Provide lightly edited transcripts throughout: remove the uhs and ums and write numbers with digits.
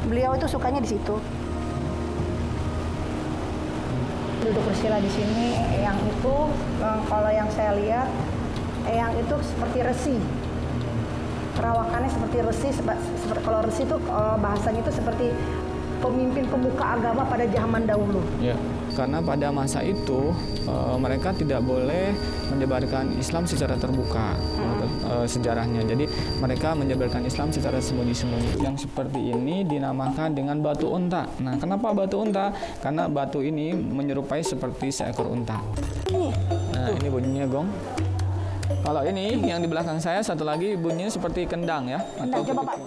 beliau itu sukanya di situ. Duduk bersila di sini, Eyang itu kalau yang saya lihat, Eyang itu seperti resi. Perawakannya seperti resi, kalau resi itu bahasanya itu seperti pemimpin pemuka agama pada zaman dahulu. Ya, karena pada masa itu mereka tidak boleh menyebarkan Islam secara terbuka sejarahnya. Jadi mereka menyebarkan Islam secara sembunyi-sembunyi. Yang seperti ini dinamakan dengan batu unta. Nah, kenapa batu unta? Karena batu ini menyerupai seperti seekor unta. Nah, ini bunyinya gong. Kalau ini yang di belakang saya satu lagi bunyinya seperti kendang ya. Kendang, coba Pak.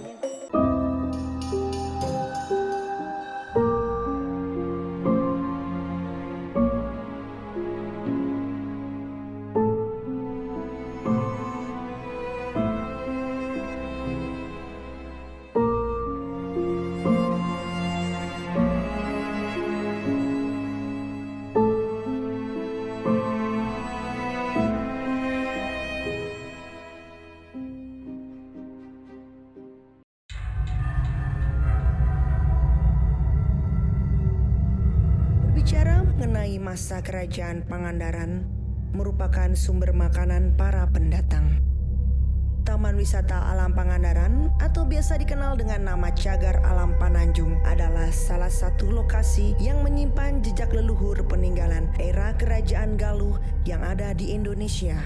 Berbicara mengenai masa kerajaan Pangandaran merupakan sumber makanan para pendatang. Taman Wisata Alam Pangandaran atau biasa dikenal dengan nama Cagar Alam Pananjung adalah salah satu lokasi yang menyimpan jejak leluhur peninggalan era Kerajaan Galuh yang ada di Indonesia.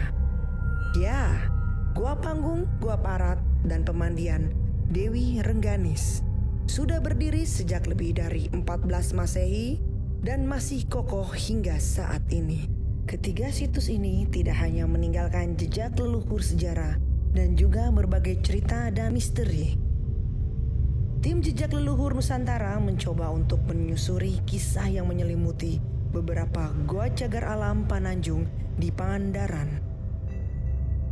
Ya, Gua Panggung, Gua Parat, dan pemandian Dewi Rengganis sudah berdiri sejak lebih dari 14 Masehi dan masih kokoh hingga saat ini. Ketiga situs ini tidak hanya meninggalkan jejak leluhur sejarah dan juga berbagai cerita dan misteri. Tim Jejak Leluhur Nusantara mencoba untuk menyusuri kisah yang menyelimuti beberapa gua cagar alam Pananjung di Pangandaran.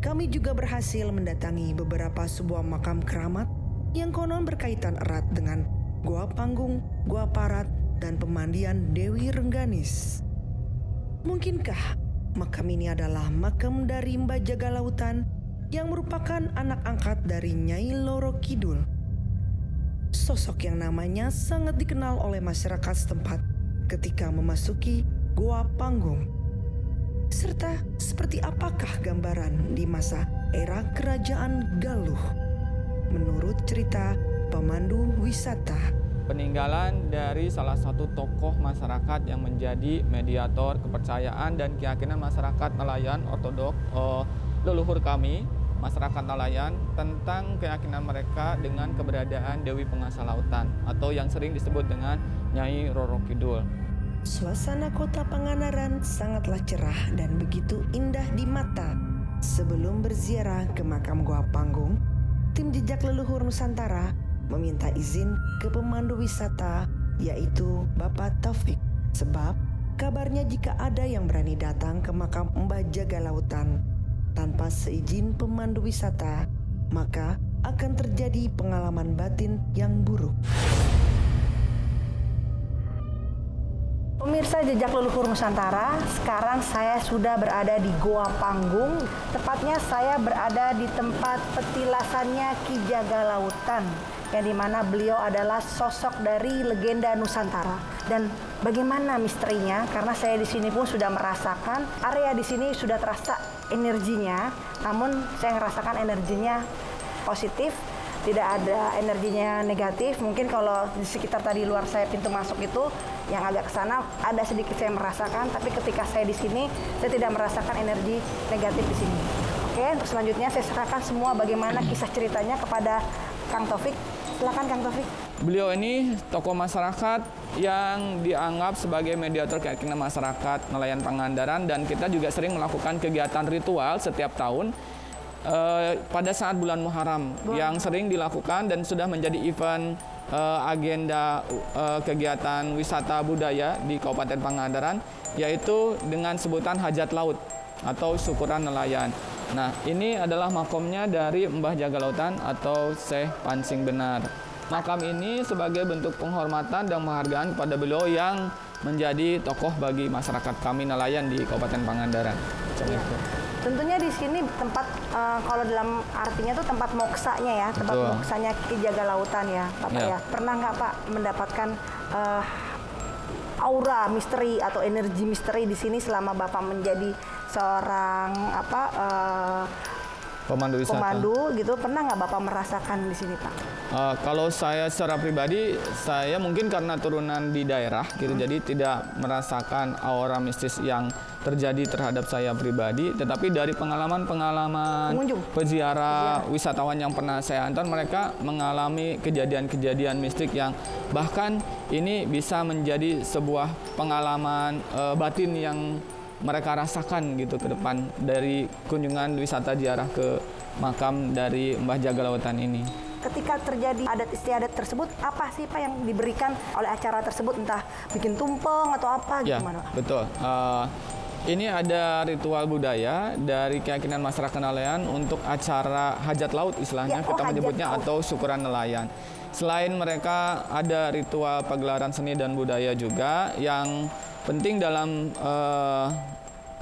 Kami juga berhasil mendatangi beberapa sebuah makam keramat yang konon berkaitan erat dengan Gua Panggung, Gua Parat, dan pemandian Dewi Rengganis. Mungkinkah makam ini adalah makam dari Mbah Jaga Lautan yang merupakan anak angkat dari Nyai Loro Kidul? Sosok yang namanya sangat dikenal oleh masyarakat setempat ketika memasuki Gua Panggung. Serta seperti apakah gambaran di masa era Kerajaan Galuh? Menurut cerita pemandu wisata, peninggalan dari salah satu tokoh masyarakat yang menjadi mediator kepercayaan dan keyakinan masyarakat nelayan ortodok leluhur kami, masyarakat nelayan, tentang keyakinan mereka dengan keberadaan Dewi Pengasah Lautan atau yang sering disebut dengan Nyai Roro Kidul. Suasana kota Pangandaran sangatlah cerah dan begitu indah di mata. Sebelum berziarah ke makam Gua Panggung, tim Jejak Leluhur Nusantara meminta izin ke pemandu wisata, yaitu Bapak Taufik. Sebab kabarnya jika ada yang berani datang ke makam Mbah Jaga Lautan tanpa seizin pemandu wisata, maka akan terjadi pengalaman batin yang buruk. Pemirsa Jejak Leluhur Nusantara, sekarang saya sudah berada di Gua Panggung. Tepatnya saya berada di tempat petilasannya Ki Jaga Lautan, yang dimana beliau adalah sosok dari legenda Nusantara. Dan bagaimana misterinya? Karena saya di sini pun sudah merasakan area di sini sudah terasa energinya, namun saya merasakan energinya positif. Tidak ada energinya negatif. Mungkin kalau di sekitar tadi luar saya pintu masuk itu yang agak ke sana ada sedikit saya merasakan, tapi ketika saya di sini saya tidak merasakan energi negatif di sini. Oke, untuk selanjutnya saya serahkan semua bagaimana kisah ceritanya kepada Kang Taufik. Silakan Kang Taufik. Beliau ini tokoh masyarakat yang dianggap sebagai mediator keyakinan masyarakat nelayan Pangandaran, dan kita juga sering melakukan kegiatan ritual setiap tahun pada saat bulan Muharram yang sering dilakukan dan sudah menjadi event agenda kegiatan wisata budaya di Kabupaten Pangandaran, yaitu dengan sebutan hajat laut atau syukuran nelayan. Nah, ini adalah makamnya dari Mbah Jaga Lautan atau Syekh Pansing Benar. Makam ini sebagai bentuk penghormatan dan penghargaan kepada beliau yang menjadi tokoh bagi masyarakat kami nelayan di Kabupaten Pangandaran. Ya. Tentunya di sini tempat kalau dalam artinya tuh tempat moksanya ya, tempat Betul. moksanya Ki Jaga Lautan ya, Bapak Ya. ya. Pernah nggak Pak mendapatkan aura misteri atau energi misteri di sini selama Bapak menjadi seorang Pemandu wisata. pemandu gitu? Pernah nggak Bapak merasakan di sini Pak? Kalau saya secara pribadi, saya mungkin karena turunan di daerah gitu, jadi tidak merasakan aura mistis yang terjadi terhadap saya pribadi. Tetapi dari pengalaman-pengalaman Pengunjung. peziarah, wisatawan yang pernah saya antar, mereka mengalami kejadian-kejadian mistik yang bahkan ini bisa menjadi sebuah pengalaman batin yang mereka rasakan gitu ke depan dari kunjungan wisata ziarah ke makam dari Mbah Jaga Lautan ini. Ketika terjadi adat istiadat tersebut, apa sih Pak yang diberikan oleh acara tersebut? Entah bikin tumpeng atau apa Ya, gimana? betul. Ini ada ritual budaya dari keyakinan masyarakat nelayan untuk acara hajat laut istilahnya, Ya, kita hajat menyebutnya laut. atau syukuran nelayan. Selain mereka ada ritual pagelaran seni dan budaya juga, yang penting dalam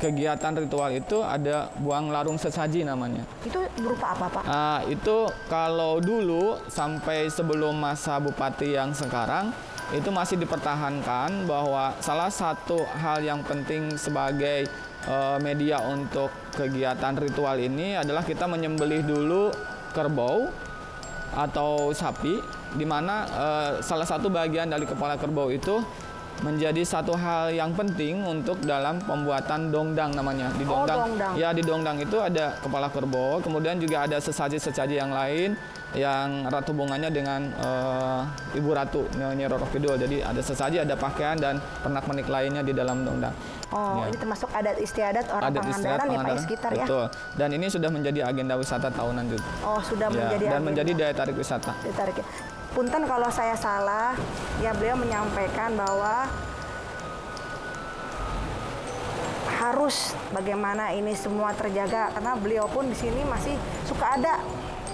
kegiatan ritual itu ada buang larung sesaji namanya. Itu berupa apa Pak? Itu kalau dulu sampai sebelum masa bupati yang sekarang itu masih dipertahankan bahwa salah satu hal yang penting sebagai media untuk kegiatan ritual ini adalah kita menyembelih dulu kerbau atau sapi, di mana salah satu bagian dari kepala kerbau itu menjadi satu hal yang penting untuk dalam pembuatan dongdang namanya. Di dongdang. Ya, di dongdang itu ada kepala kerbau, kemudian juga ada sesaji-sesaji yang lain yang erat hubungannya dengan Ibu Ratu Nyi Roro Kidul. Jadi ada sesaji, ada pakaian dan pernak-pernik lainnya di dalam dongdang. Oh, Ya. ini termasuk adat istiadat orang Adat istiadat Pangandaran ya Pak ya, Pangandaran, sekitar ya? betul. Dan ini sudah menjadi agenda wisata tahunan juga. Oh, sudah Ya, menjadi dan agenda. menjadi daya tarik wisata. Ditarik ya. Punten kalau saya salah, ya beliau menyampaikan bahwa harus bagaimana ini semua terjaga karena beliau pun di sini masih suka ada.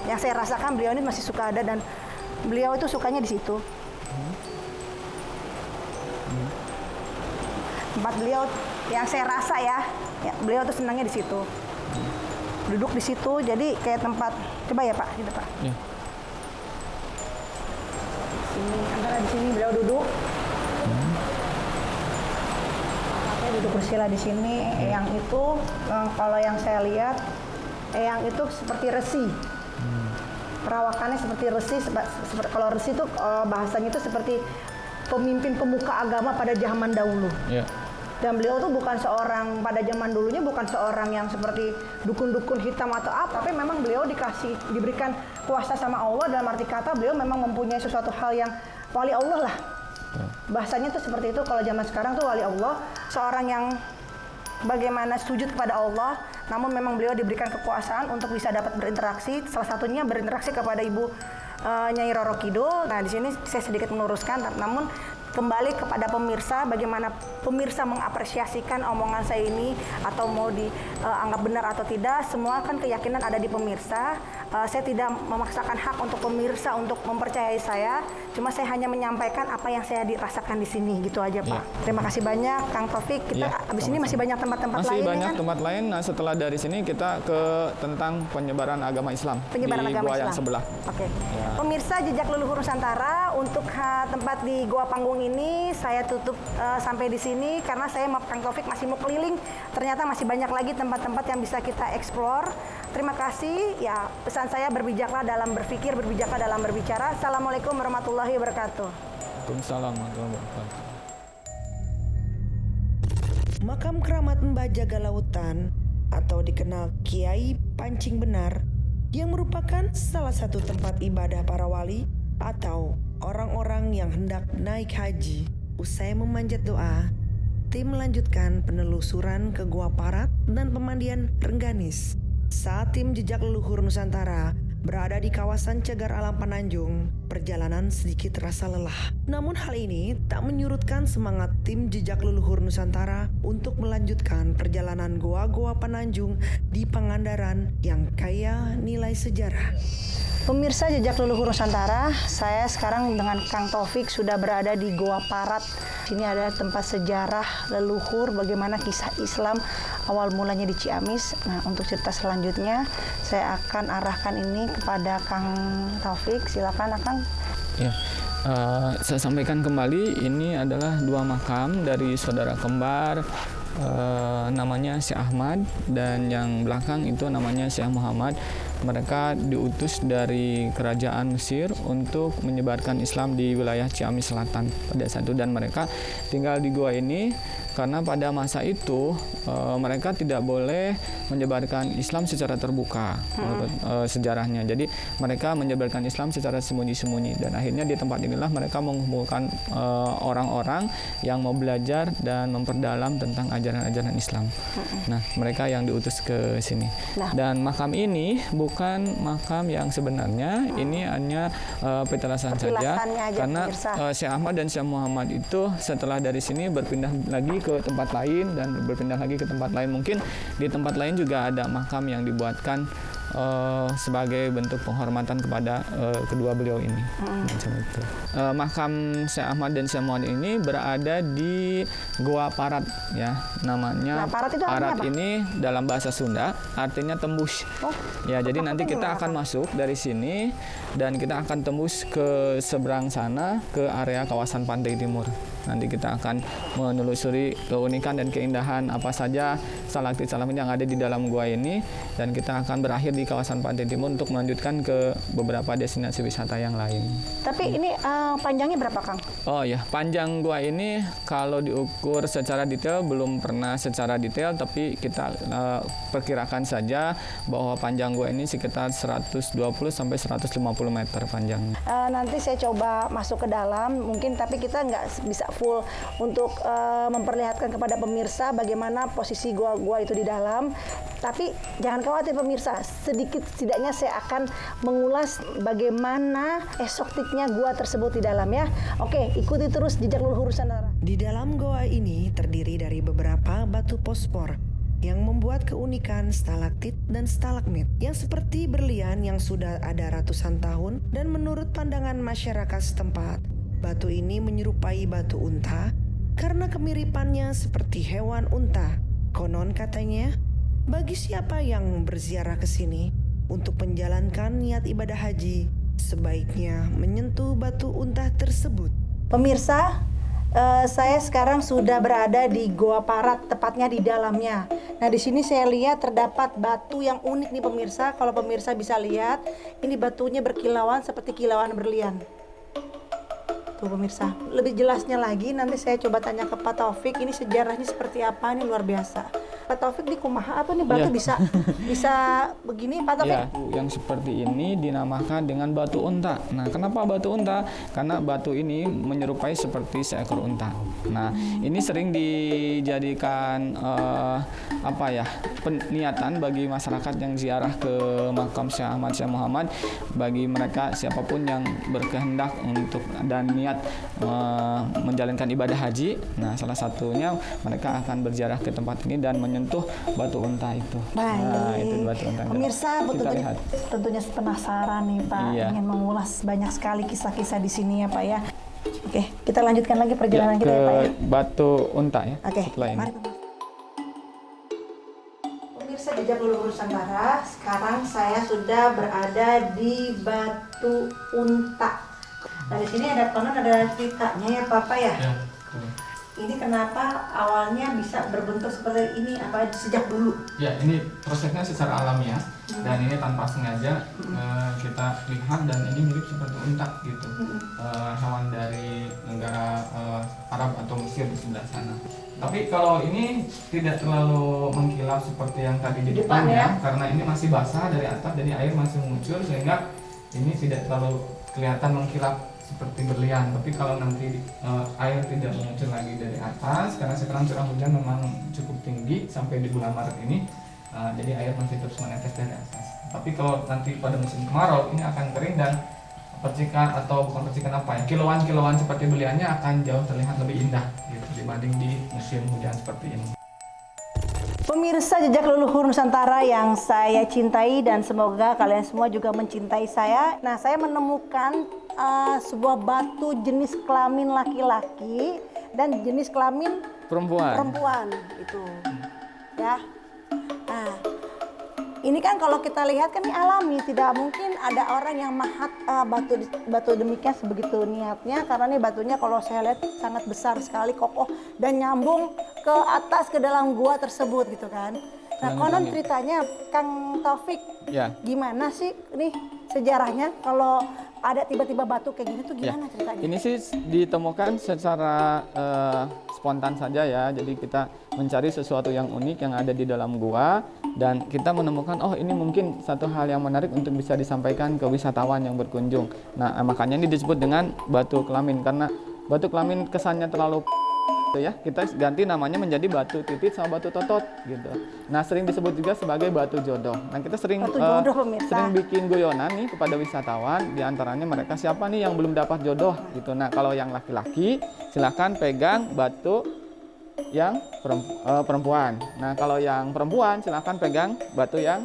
Yang saya rasakan beliau ini masih suka ada dan beliau itu sukanya di situ. Tempat beliau yang saya rasa ya beliau tuh senangnya di situ. Duduk di situ jadi kayak tempat, coba ya Pak, gitu Pak. Ya. Sini, antara di sini beliau duduk. Saya duduk bersila di sini. Eyang itu kalau yang saya lihat, eyang itu seperti resi. Perawakannya seperti resi. Kalau resi itu bahasanya itu seperti pemimpin pemuka agama pada zaman dahulu. Ya. Dan beliau tuh bukan seorang, pada zaman dulunya bukan seorang yang seperti dukun-dukun hitam atau apa, tapi memang beliau diberikan kuasa sama Allah, dalam arti kata beliau memang mempunyai sesuatu hal yang wali Allah lah. Bahasanya tuh seperti itu. Kalau zaman sekarang tuh wali Allah, seorang yang bagaimana sujud kepada Allah, namun memang beliau diberikan kekuasaan untuk bisa dapat berinteraksi, salah satunya berinteraksi kepada Ibu Nyai Roro Kidul. Nah, di sini saya sedikit meluruskan, namun kembali kepada pemirsa, bagaimana pemirsa mengapresiasikan omongan saya ini atau mau dianggap benar atau tidak, semua kan keyakinan ada di pemirsa. Saya tidak memaksakan hak untuk pemirsa untuk mempercayai saya, cuma saya hanya menyampaikan apa yang saya dirasakan di sini, gitu aja Pak. Ya. Terima kasih banyak Kang Taufik. Kita abis ini masih banyak tempat-tempat lain. Masih banyak ya kan? tempat lain. Nah, setelah dari sini kita ke tentang penyebaran agama Islam Penyebaran di agama gua Islam. yang sebelah. Oke. Ya. Pemirsa Jejak Leluhur Nusantara, untuk tempat di Gua Panggung ini saya tutup sampai di sini karena saya sama Kang Taufik masih mau keliling. Ternyata masih banyak lagi tempat-tempat yang bisa kita explore. Terima kasih. Ya, pesan saya berbijaklah dalam berpikir, berbijaklah dalam berbicara. Assalamualaikum warahmatullahi wabarakatuh. Waalaikumsalam warahmatullahi wabarakatuh. Makam keramat Mbah Jaga Lautan atau dikenal Kiai Pancing Benar yang merupakan salah satu tempat ibadah para wali atau orang-orang yang hendak naik haji. Usai memanjat doa, tim melanjutkan penelusuran ke Gua Parat dan pemandian Rengganis. Saat tim Jejak Leluhur Nusantara berada di kawasan Cagar Alam Pananjung, perjalanan sedikit terasa lelah. Namun hal ini tak menyurutkan semangat tim Jejak Leluhur Nusantara untuk melanjutkan perjalanan goa-goa Pananjung di Pangandaran yang kaya nilai sejarah. Pemirsa Jejak Leluhur Nusantara, saya sekarang dengan Kang Taufik sudah berada di Goa Parat. Sini ada tempat sejarah leluhur, bagaimana kisah Islam awal mulanya di Ciamis. Nah, untuk cerita selanjutnya saya akan arahkan ini kepada Kang Taufik. Silakan, Kang. Ya, saya sampaikan kembali, ini adalah dua makam dari saudara kembar, namanya Syekh Ahmad, dan yang belakang itu namanya Syekh Muhammad. Mereka diutus dari kerajaan Mesir untuk menyebarkan Islam di wilayah Ciamis Selatan pada saat itu, dan mereka tinggal di gua ini karena pada masa itu mereka tidak boleh menyebarkan Islam secara terbuka menurut sejarahnya. Jadi mereka menyebarkan Islam secara sembunyi-sembunyi, dan akhirnya di tempat inilah mereka mengumpulkan orang-orang yang mau belajar dan memperdalam tentang ajaran-ajaran Islam. Nah, mereka yang diutus ke sini. Dan makam ini bukan makam yang sebenarnya, ini hanya petilasan saja, karena Syekh Ahmad dan Syekh Muhammad itu setelah dari sini berpindah lagi ke tempat lain dan berpindah lagi ke tempat lain. Mungkin di tempat lain juga ada makam yang dibuatkan sebagai bentuk penghormatan kepada kedua beliau ini. Macam itu. Makam Syekh Ahmad dan Syekh Muhammad ini berada di Goa Parat, ya, namanya. Nah, Parat itu Parat apa? ini dalam bahasa Sunda artinya tembus. Ya, jadi nanti kita akan masuk dari sini dan kita akan tembus ke seberang sana ke area kawasan pantai timur. Nanti kita akan menelusuri keunikan dan keindahan apa saja stalaktit-stalagmit yang ada di dalam gua ini, dan kita akan berakhir di kawasan pantai timur untuk melanjutkan ke beberapa destinasi wisata yang lain. Tapi ini panjangnya berapa, Kang? Oh ya, panjang gua ini kalau diukur secara detail belum pernah secara detail, tapi kita perkirakan saja bahwa panjang gua ini sekitar 120 sampai 150 meter panjangnya. Nanti saya coba masuk ke dalam mungkin, tapi kita nggak bisa full untuk memperlihatkan kepada pemirsa bagaimana posisi gua itu di dalam. Tapi jangan khawatir pemirsa, sedikit setidaknya saya akan mengulas bagaimana eksotiknya gua tersebut di dalam, ya. Oke, ikuti terus jejak leluhur Nusantara. Di dalam goa ini terdiri dari beberapa batu fosfor yang membuat keunikan stalaktit dan stalagmit yang seperti berlian yang sudah ada ratusan tahun, dan menurut pandangan masyarakat setempat, batu ini menyerupai batu unta karena kemiripannya seperti hewan unta. Konon katanya, bagi siapa yang berziarah ke sini untuk menjalankan niat ibadah haji, sebaiknya menyentuh batu unta tersebut. Pemirsa, saya sekarang sudah berada di Goa Parat, tepatnya di dalamnya. Nah, di sini saya lihat terdapat batu yang unik nih pemirsa. Kalau pemirsa bisa lihat, ini batunya berkilauan seperti kilauan berlian. Tuh pemirsa, lebih jelasnya lagi nanti saya coba tanya ke Pak Taufik, ini sejarahnya seperti apa, ini luar biasa. Pak Taufik, di kumaha apa nih batu bisa begini, Pak Taufik? Ya, yang seperti ini dinamakan dengan batu unta. Nah, kenapa batu unta? Karena batu ini menyerupai seperti seekor unta. Nah, ini sering dijadikan niatan bagi masyarakat yang ziarah ke makam Syekh Ahmad, Syekh Muhammad, bagi mereka siapapun yang berkehendak untuk dan niat menjalankan ibadah haji. Nah, salah satunya mereka akan berziarah ke tempat ini dan menyentuh batu unta itu. Baik. Nah, itu batu unta. Pemirsa tentunya penasaran nih Pak, ingin mengulas banyak sekali kisah-kisah di sini ya Pak ya. Oke, kita lanjutkan lagi perjalanan kita ya Pak ya. Batu unta ya. Oke, setelah ini. mari pemirsa jejak leluhur Nusantara. Sekarang saya sudah berada di Batu Unta. Nah, di sini ada ceritanya ya Bapak ya. Ya. Ini kenapa awalnya bisa berbentuk seperti ini, apa sejak dulu? Ya, ini prosesnya secara alamiah dan ini tanpa sengaja kita lihat, dan ini mirip seperti unta gitu. Hewan dari negara Arab atau Mesir di sebelah sana. Tapi kalau ini tidak terlalu mengkilap seperti yang tadi di depannya, karena ini masih basah dari atap, jadi air masih mengucur sehingga ini tidak terlalu kelihatan mengkilap seperti berlian. Tapi kalau nanti air tidak mengucur lagi dari atas, karena sekarang curah hujan memang cukup tinggi sampai di bulan Maret ini, jadi air masih terus menetes dari atas. Tapi kalau nanti pada musim kemarau ini akan kering, dan percikan atau bukan percikan apa ya, kilauan-kilauan seperti berliannya akan jauh terlihat lebih indah gitu dibanding di musim hujan seperti ini. Pemirsa jejak leluhur Nusantara yang saya cintai, dan semoga kalian semua juga mencintai saya. Nah, saya menemukan sebuah batu jenis kelamin laki-laki dan jenis kelamin perempuan itu. Ya, Ini kan kalau kita lihat kan ini alami, tidak mungkin ada orang yang mahat batu demikian sebegitu niatnya, karena nih batunya kalau saya lihat sangat besar sekali, kokoh dan nyambung ke atas ke dalam gua tersebut gitu kan. Nah, konon ceritanya Kang Taufik, Ya. gimana sih nih sejarahnya kalau ada tiba-tiba batu kayak gini tuh gimana ceritanya? Ini sih ditemukan secara spontan saja ya. Jadi kita mencari sesuatu yang unik yang ada di dalam gua dan kita menemukan oh ini mungkin satu hal yang menarik untuk bisa disampaikan ke wisatawan yang berkunjung. Nah, makanya ini disebut dengan batu kelamin karena batu kelamin kesannya terlalu ya, kita ganti namanya menjadi batu titit sama batu totot gitu. Nah, sering disebut juga sebagai batu jodoh. Nah, kita sering Batu jodoh, pemirsa. sering bikin guyonan nih kepada wisatawan, di antaranya mereka siapa nih yang belum dapat jodoh gitu. Nah, kalau yang laki-laki silahkan pegang batu yang perempuan. Nah, kalau yang perempuan silahkan pegang batu yang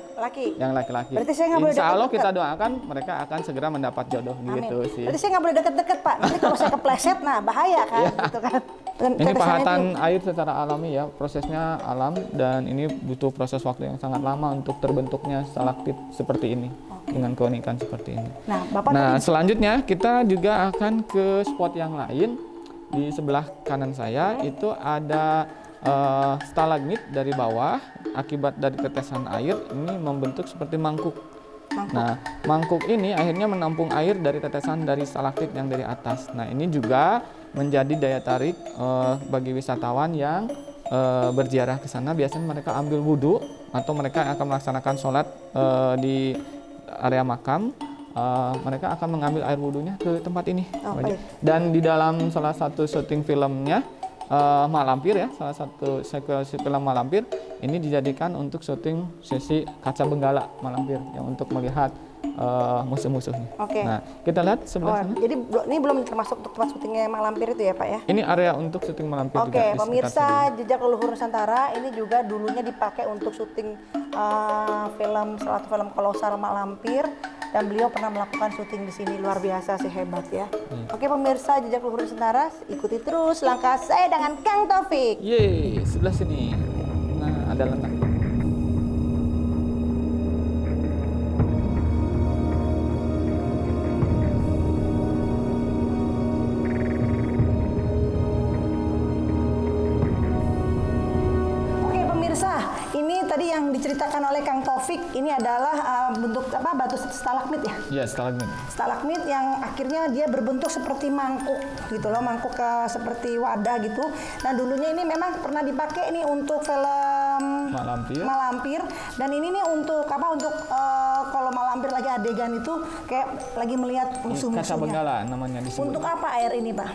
laki-laki. Berarti saya nggak boleh Insya Allah deket-deket. kita doakan mereka akan segera mendapat jodoh gitu sih. Berarti saya nggak boleh deket-deket Pak, nanti kalau saya kepleset, nah bahaya kan gitu kan. Dan Ini tetesannya pahatan itu- air secara alami ya, prosesnya alam dan ini butuh proses waktu yang sangat lama untuk terbentuknya stalaktit seperti ini dengan keunikan seperti ini. Nah, Bapak Nah, tadi selanjutnya kita juga akan ke spot yang lain. Di sebelah kanan saya itu ada stalagmit dari bawah akibat dari tetesan air ini membentuk seperti mangkuk. Nah, mangkuk ini akhirnya menampung air dari tetesan dari stalaktit yang dari atas. Nah, ini juga menjadi daya tarik bagi wisatawan yang berziarah ke sana. Biasanya mereka ambil wudhu atau mereka akan melaksanakan sholat di area makam. Mereka akan mengambil air wudhunya ke tempat ini. Oh, baik. Dan di dalam salah satu syuting filmnya Malampir ya, salah satu sekuensi film Malampir ini dijadikan untuk syuting sesi kaca benggala Malampir yang untuk melihat musuh-musuhnya. Oke. Nah, kita lihat sebelah sana. Jadi ini belum termasuk untuk tempat syutingnya Malampir itu ya Pak ya? Ini area untuk syuting Malampir juga. Oke, di sekitar pemirsa sini. Jejak Leluhur Nusantara ini juga dulunya dipakai untuk syuting salah satu film Kolosal Malampir dan beliau pernah melakukan syuting di sini, luar biasa sih, hebat ya. Oke pemirsa Jejak Leluhur Nusantara, ikuti terus langkah saya dengan Kang Taufik. Yeay, sebelah sini. Nah, ada letak. Oke pemirsa, ini tadi yang diceritakan oleh Kang Taufik ini adalah bentuk apa, batu stalagmit ya? Ya, stalagmit. Stalagmit yang akhirnya dia berbentuk seperti mangkuk gitu loh, mangkuk seperti wadah gitu. Nah dulunya ini memang pernah dipakai nih untuk film Malampir dan ini nih untuk apa, untuk kalau Malampir lagi adegan itu kayak lagi melihat Kaca musuh-musuhnya. benggala namanya disebut. Untuk apa air ini Pak?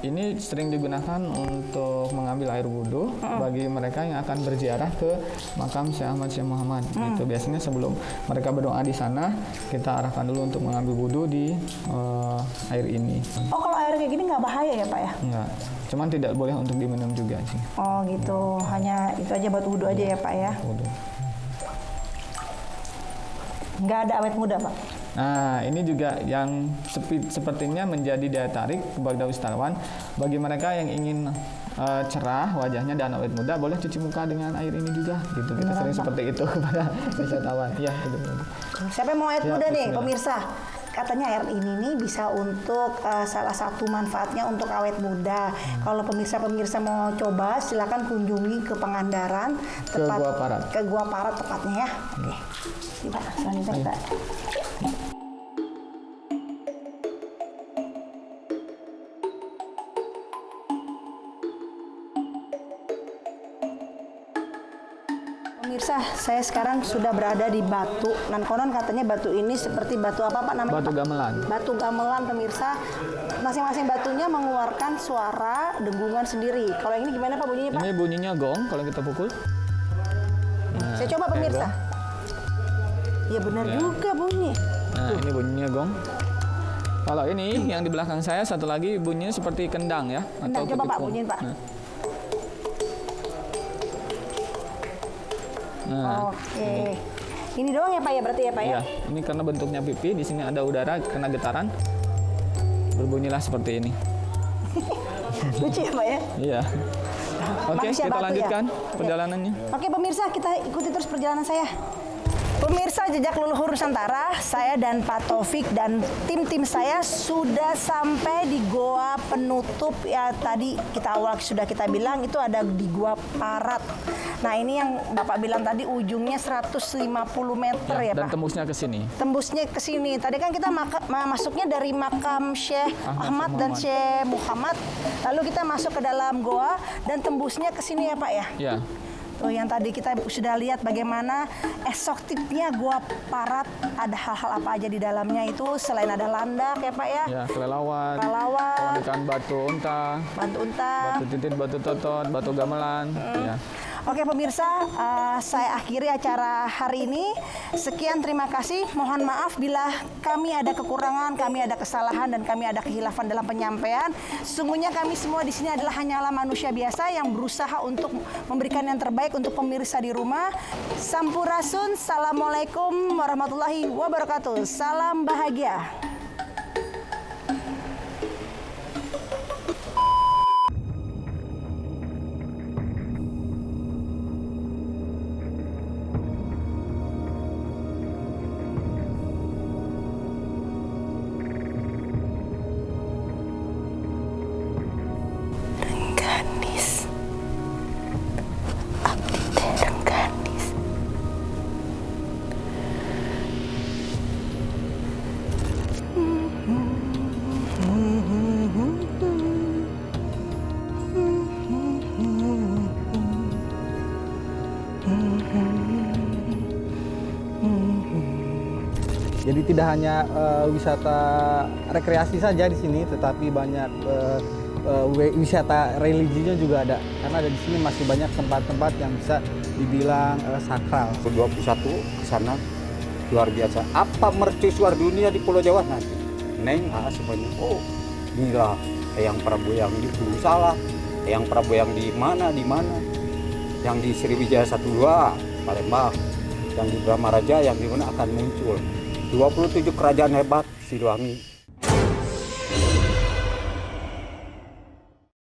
Ini sering digunakan untuk mengambil air wudhu bagi mereka yang akan berziarah ke makam Syekh Ahmad Syekh Muhammad. Gitu. Biasanya sebelum mereka berdoa di sana, kita arahkan dulu untuk mengambil wudhu di air ini. Oh kalau air kayak gini nggak bahaya ya Pak ya? Enggak, cuman tidak boleh untuk diminum juga sih. Oh gitu, hanya itu aja buat wudhu aja ya Pak ya? Wudhu. Nggak ada awet muda Pak? Nah, ini juga yang sepertinya menjadi daya tarik kepada wisatawan. Bagi mereka yang ingin cerah wajahnya dan awet muda, boleh cuci muka dengan air ini juga. Gitu. Kita sering seperti itu kepada wisatawan. Iya, itu. Siapa yang mau awet Ya, muda nih bismillah. pemirsa? Katanya air ini nih bisa untuk salah satu manfaatnya untuk awet muda. Kalau pemirsa-pemirsa mau coba, silakan kunjungi ke Pangandaran, Ke Gua Parat. Ke Gua Parat tepatnya ya. Oke. Coba selanjutnya kita. Pemirsa, saya sekarang sudah berada di batu. Dan konon katanya batu ini seperti batu apa Pak namanya? Batu Pak? gamelan. Batu gamelan pemirsa. Masing-masing batunya mengeluarkan suara dengungan sendiri. Kalau yang ini gimana Pak bunyinya Pak? Ini bunyinya gong kalau kita pukul. Nah, Saya coba kayak pemirsa. gong. Iya benar Ya. juga bunyi. Nah, ini bunyinya gong. Kalau ini yang di belakang saya satu lagi bunyinya seperti kendang ya. Kendang, coba Pak, ketikung. bunyiin, Pak. Nah, Oke. Ini doang ya Pak ya berarti ya Pak ya? iya, ini karena bentuknya pipi, di sini ada udara kena getaran, berbunyilah seperti ini. Lucu ya Pak ya? Iya. Oke, Manusia kita batu ya? lanjutkan Oke. perjalanannya. Oke pemirsa, kita ikuti terus perjalanan saya. Pemirsa Jejak Leluhur Nusantara, saya dan Pak Taufik dan tim saya sudah sampai di goa penutup ya, tadi sudah kita bilang itu ada di Gua Parat. Nah, ini yang Bapak bilang tadi ujungnya 150 meter ya, dan Pak. tembusnya ke sini. Tembusnya ke sini. Tadi kan kita masuknya dari makam Syekh Ahmad dan Syekh Muhammad. Lalu kita masuk ke dalam goa dan tembusnya ke sini ya, Pak ya. Ya. Tuh yang tadi kita sudah lihat bagaimana eksoktifnya Gua Parat, ada hal-hal apa aja di dalamnya itu selain ada landak ya Pak ya. Ya, kelelawar. Kelelawar. Ikan batu unta. Batu unta. Batu titit, batu totot, batu gamelan. Ya. Oke pemirsa, saya akhiri acara hari ini. Sekian, terima kasih. Mohon maaf bila kami ada kekurangan, kami ada kesalahan, dan kami ada kehilafan dalam penyampaian. Sesungguhnya kami semua di sini adalah hanyalah manusia biasa yang berusaha untuk memberikan yang terbaik untuk pemirsa di rumah. Sampurasun, Assalamualaikum warahmatullahi wabarakatuh. Salam bahagia. Jadi tidak hanya wisata rekreasi saja di sini, tetapi banyak wisata religinya juga ada. Karena ada di sini masih banyak tempat-tempat yang bisa dibilang sakral. 21 ke sana luar biasa. Apa mercusuar dunia di Pulau Jawa nanti? Neng semuanya. Oh, gila. Yang Prabu yang di Hulu Salak, yang Prabu yang di mana, yang di Sriwijaya 12, Palembang, yang di Brahmaraja, yang di mana akan muncul. 27 kerajaan hebat Siliwangi